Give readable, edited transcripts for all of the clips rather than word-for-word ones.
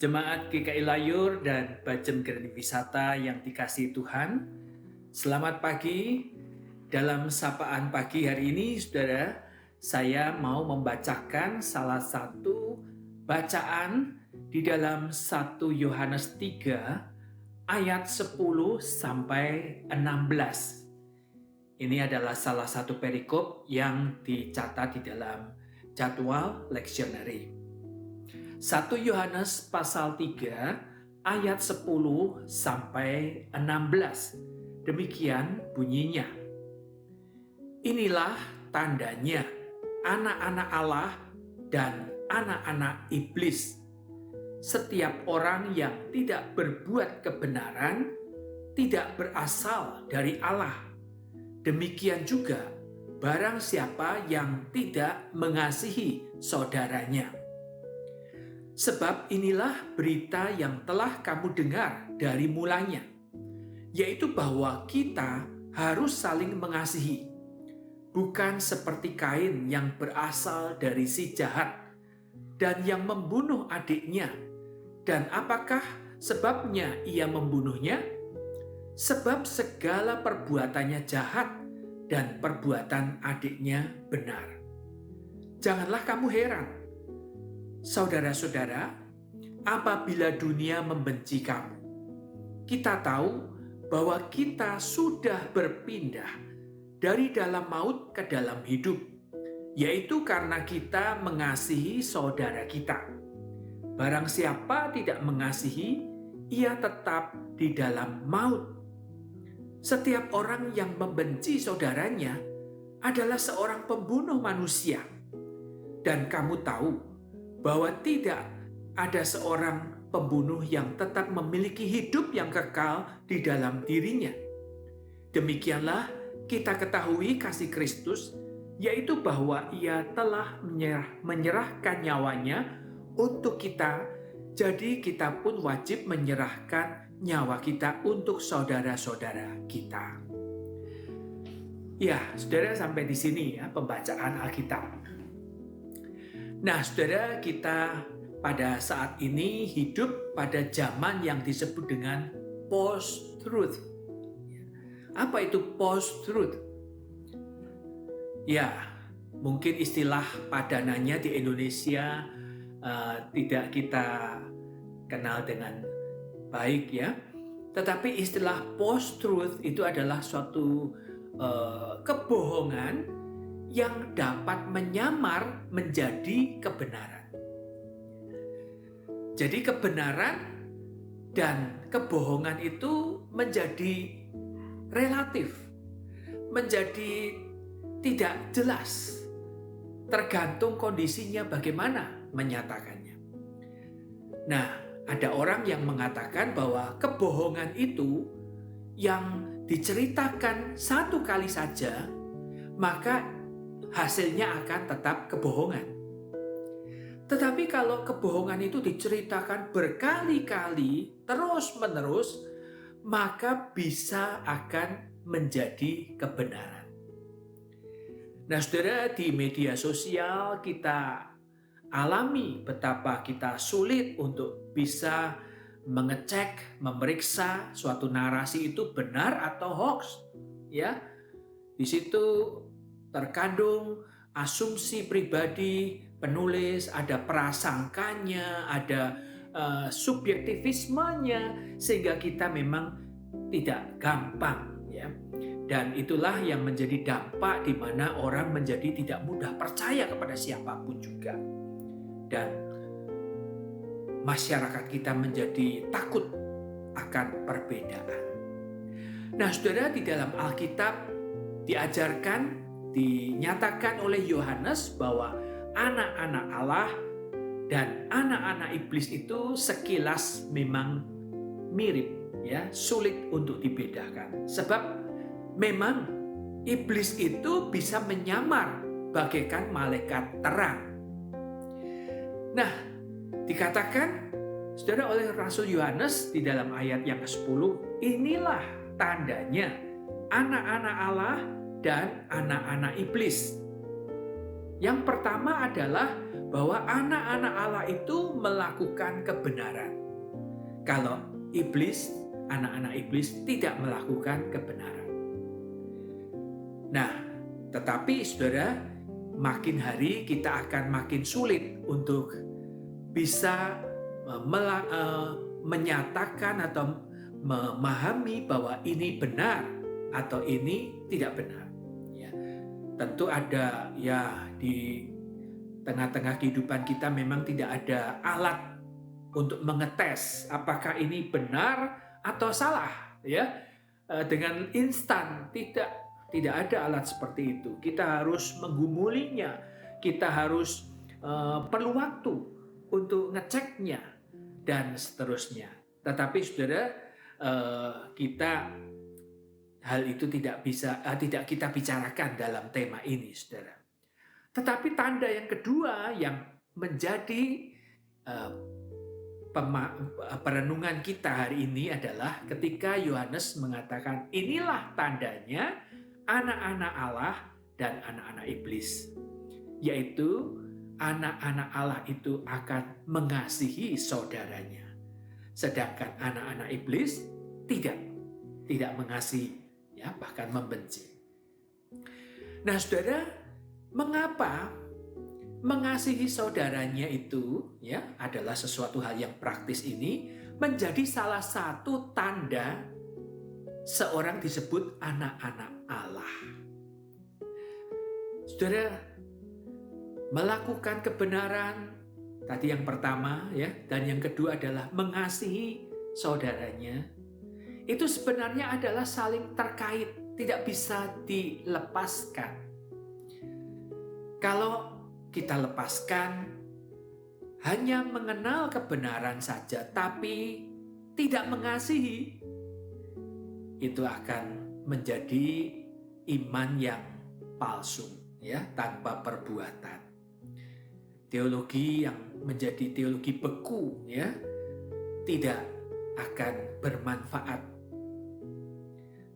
Jemaat GKI Layur dan Bajem Gereja Wisata yang dikasihi Tuhan, selamat pagi. Dalam sapaan pagi hari ini, saudara, saya mau membacakan salah satu bacaan di dalam 1 Yohanes 3 ayat 10 sampai 16. Ini adalah salah satu perikop yang dicatat di dalam jadwal leksionari. 1 Yohanes pasal 3 ayat 10 sampai 16. Demikian bunyinya. Inilah tandanya anak-anak Allah dan anak-anak iblis. Setiap orang yang tidak berbuat kebenaran tidak berasal dari Allah. Demikian juga barang siapa yang tidak mengasihi saudaranya. Sebab inilah berita yang telah kamu dengar dari mulanya, yaitu bahwa kita harus saling mengasihi, bukan seperti Kain yang berasal dari si jahat dan yang membunuh adiknya. Dan apakah sebabnya ia membunuhnya? Sebab segala perbuatannya jahat dan perbuatan adiknya benar. Janganlah kamu heran, saudara-saudara, apabila dunia membenci kamu. Kita tahu bahwa kita sudah berpindah dari dalam maut ke dalam hidup, yaitu karena kita mengasihi saudara kita. Barang siapa tidak mengasihi, ia tetap di dalam maut. Setiap orang yang membenci saudaranya adalah seorang pembunuh manusia. Dan kamu tahu bahwa tidak ada seorang pembunuh yang tetap memiliki hidup yang kekal di dalam dirinya. Demikianlah kita ketahui kasih Kristus, yaitu bahwa ia telah menyerahkan nyawanya untuk kita, jadi kita pun wajib menyerahkan nyawa kita untuk saudara-saudara kita. Ya, saudara, sampai di sini ya pembacaan Alkitab. Nah, saudara, kita pada saat ini hidup pada zaman yang disebut dengan post-truth. Apa itu post-truth? Ya, mungkin istilah padanannya di Indonesia tidak kita kenal dengan baik ya. Tetapi istilah post-truth itu adalah suatu kebohongan yang dapat menyamar menjadi kebenaran. Jadi kebenaran dan kebohongan itu menjadi relatif, menjadi tidak jelas, tergantung kondisinya bagaimana menyatakannya. Nah, ada orang yang mengatakan bahwa kebohongan itu yang diceritakan satu kali saja, maka hasilnya akan tetap kebohongan. Tetapi kalau kebohongan itu diceritakan berkali-kali, terus-menerus, maka bisa akan menjadi kebenaran. Nah, saudara, di media sosial kita alami betapa kita sulit untuk bisa mengecek, memeriksa suatu narasi itu benar atau hoax. Ya, di situ terkandung asumsi pribadi penulis, ada prasangkanya, ada subjektivismenya, sehingga kita memang tidak gampang ya. Dan itulah yang menjadi dampak di mana orang menjadi tidak mudah percaya kepada siapapun juga. Dan masyarakat kita menjadi takut akan perbedaan. Nah, saudara, di dalam Alkitab dinyatakan oleh Yohanes bahwa anak-anak Allah dan anak-anak iblis itu sekilas memang mirip ya, sulit untuk dibedakan. Sebab memang iblis itu bisa menyamar bagaikan malaikat terang. Nah, dikatakan saudara oleh Rasul Yohanes di dalam ayat yang ke-10, inilah tandanya anak-anak Allah dan anak-anak iblis. Yang pertama adalah bahwa anak-anak Allah itu melakukan kebenaran. Kalau iblis, anak-anak iblis tidak melakukan kebenaran. Nah, tetapi saudara, makin hari kita akan makin sulit untuk bisa menyatakan atau memahami bahwa ini benar atau ini tidak benar. Ya, tentu ada ya di tengah-tengah kehidupan kita memang tidak ada alat untuk mengetes apakah ini benar atau salah. Ya, dengan instan tidak ada alat seperti itu. Kita harus menggumulinya, kita harus perlu waktu untuk ngeceknya dan seterusnya. Tetapi saudara, hal itu tidak kita bicarakan dalam tema ini, saudara. Tetapi tanda yang kedua yang menjadi perenungan kita hari ini adalah ketika Yohanes mengatakan, inilah tandanya anak-anak Allah dan anak-anak iblis, yaitu anak-anak Allah itu akan mengasihi saudaranya, sedangkan anak-anak iblis tidak mengasihi, ya, bahkan membenci. Nah, saudara, mengapa mengasihi saudaranya itu ya adalah sesuatu hal yang praktis ini menjadi salah satu tanda seorang disebut anak-anak Allah. Saudara, melakukan kebenaran tadi yang pertama ya, dan yang kedua adalah mengasihi saudaranya. Itu sebenarnya adalah saling terkait, tidak bisa dilepaskan. Kalau kita lepaskan hanya mengenal kebenaran saja tapi tidak mengasihi, itu akan menjadi iman yang palsu ya, tanpa perbuatan. Teologi yang menjadi teologi beku ya, tidak akan bermanfaat.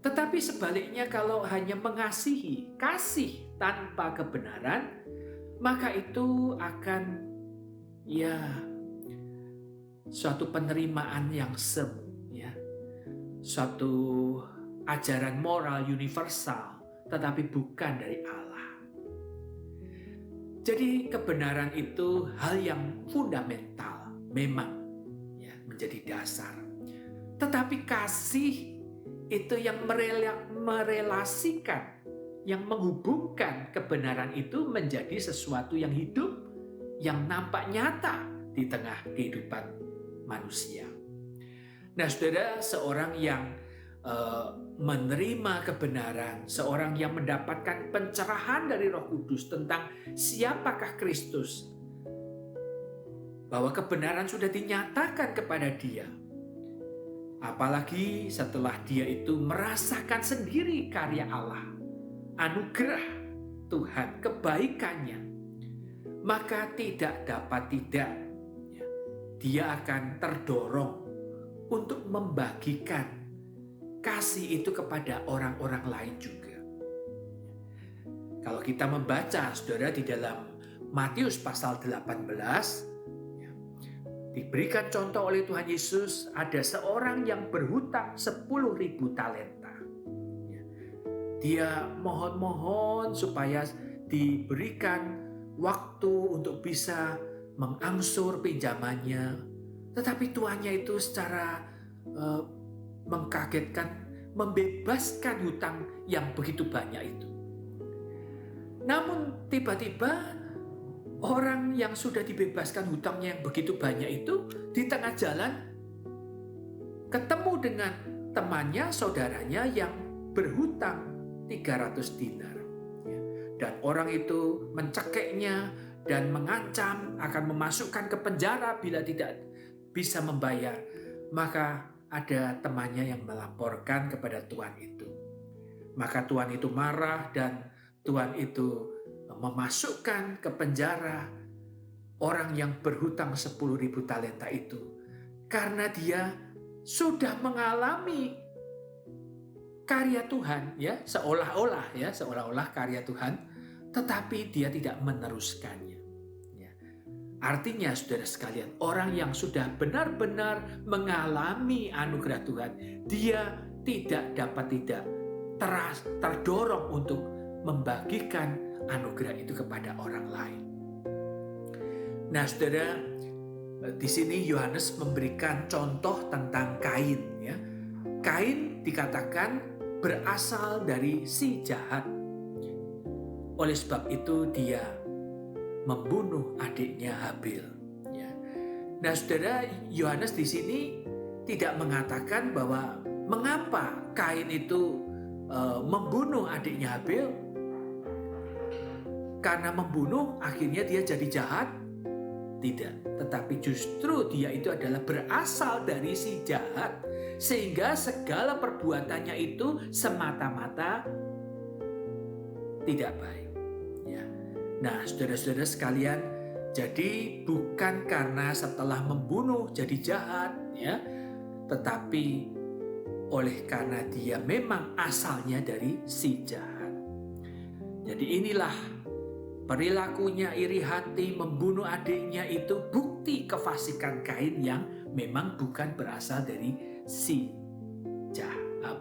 Tetapi sebaliknya, kalau hanya mengasihi, kasih tanpa kebenaran, maka itu akan ya suatu penerimaan yang semu ya, suatu ajaran moral universal tetapi bukan dari Allah. Jadi kebenaran itu hal yang fundamental memang ya, menjadi dasar. Tetapi kasih itu yang merelasikan, yang menghubungkan kebenaran itu menjadi sesuatu yang hidup, yang nampak nyata di tengah kehidupan manusia. Nah, saudara, seorang yang menerima kebenaran, seorang yang mendapatkan pencerahan dari Roh Kudus tentang siapakah Kristus, bahwa kebenaran sudah dinyatakan kepada dia. Apalagi setelah dia itu merasakan sendiri karya Allah, anugerah Tuhan, kebaikannya, maka tidak dapat tidak, dia akan terdorong untuk membagikan kasih itu kepada orang-orang lain juga. Kalau kita membaca, saudara, di dalam Matius pasal 18, diberikan contoh oleh Tuhan Yesus, ada seorang yang berhutang 10.000 talenta. Dia mohon-mohon supaya diberikan waktu untuk bisa mengangsur pinjamannya. Tetapi tuannya itu secara mengkagetkan, membebaskan hutang yang begitu banyak itu. Namun tiba-tiba orang yang sudah dibebaskan hutangnya yang begitu banyak itu di tengah jalan ketemu dengan temannya, saudaranya yang berhutang 300 dinar. Dan orang itu mencekiknya dan mengancam akan memasukkan ke penjara bila tidak bisa membayar. Maka ada temannya yang melaporkan kepada tuan itu. Maka tuan itu marah dan tuan itu memasukkan ke penjara orang yang berhutang 10.000 talenta itu. Karena dia sudah mengalami karya Tuhan ya, seolah-olah karya Tuhan, tetapi dia tidak meneruskannya. Ya. Artinya saudara sekalian, orang yang sudah benar-benar mengalami anugerah Tuhan, dia tidak terdorong untuk membagikan anugerah itu kepada orang lain. Nah saudara, di sini Yohanes memberikan contoh tentang Kain. Ya. Kain dikatakan berasal dari si jahat. Oleh sebab itu dia membunuh adiknya Habil. Ya. Nah, saudara, Yohanes di sini tidak mengatakan bahwa mengapa Kain itu membunuh adiknya Habil. Karena membunuh akhirnya dia jadi jahat. Tidak, tetapi justru dia itu adalah berasal dari si jahat, sehingga segala perbuatannya itu semata-mata tidak baik. Ya. Nah, saudara-saudara sekalian, jadi bukan karena setelah membunuh jadi jahat, ya, tetapi oleh karena dia memang asalnya dari si jahat. Jadi inilah perilakunya iri hati, membunuh adiknya itu bukti kefasikan Kain yang memang bukan berasal dari si jahat,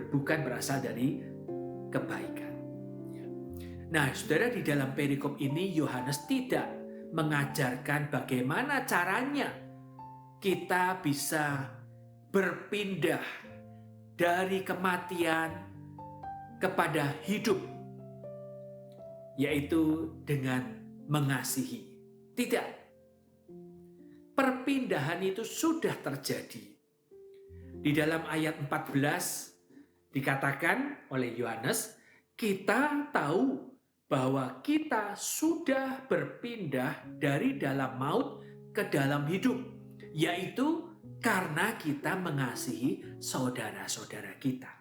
bukan berasal dari kebaikan. Nah, saudara, di dalam perikop ini Yohanes tidak mengajarkan bagaimana caranya kita bisa berpindah dari kematian kepada hidup, yaitu dengan mengasihi. Tidak. Perpindahan itu sudah terjadi. Di dalam ayat 14 dikatakan oleh Yohanes, kita tahu bahwa kita sudah berpindah dari dalam maut ke dalam hidup, yaitu karena kita mengasihi saudara-saudara kita.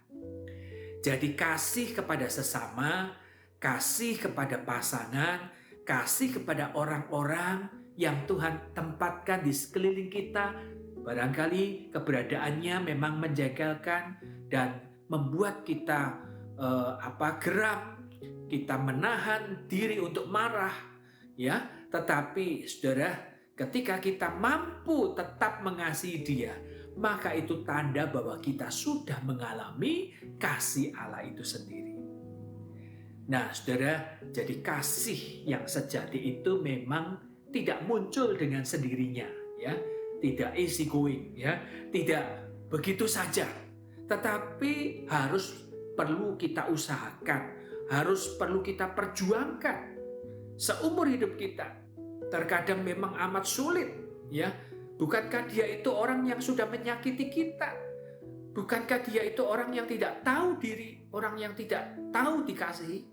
Jadi kasih kepada sesama, kasih kepada pasangan, kasih kepada orang-orang yang Tuhan tempatkan di sekeliling kita. Barangkali keberadaannya memang menjengkelkan dan membuat kita geram, kita menahan diri untuk marah, ya. Tetapi saudara, ketika kita mampu tetap mengasihi dia, maka itu tanda bahwa kita sudah mengalami kasih Allah itu sendiri. Nah, saudara, jadi kasih yang sejati itu memang tidak muncul dengan sendirinya, ya, tidak easy going, ya, tidak begitu saja, tetapi perlu kita usahakan, perlu kita perjuangkan seumur hidup kita. Terkadang memang amat sulit, ya. Bukankah dia itu orang yang sudah menyakiti kita? Bukankah dia itu orang yang tidak tahu diri, orang yang tidak tahu dikasihi?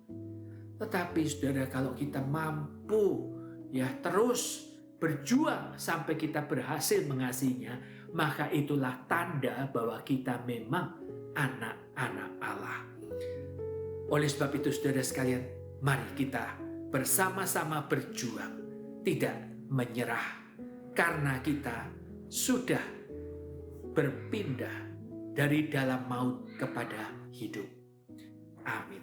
Tetapi saudara, kalau kita mampu ya terus berjuang sampai kita berhasil mengasihinya, maka itulah tanda bahwa kita memang anak-anak Allah. Oleh sebab itu saudara sekalian, mari kita bersama-sama berjuang, tidak menyerah, karena kita sudah berpindah dari dalam maut kepada hidup. Amin.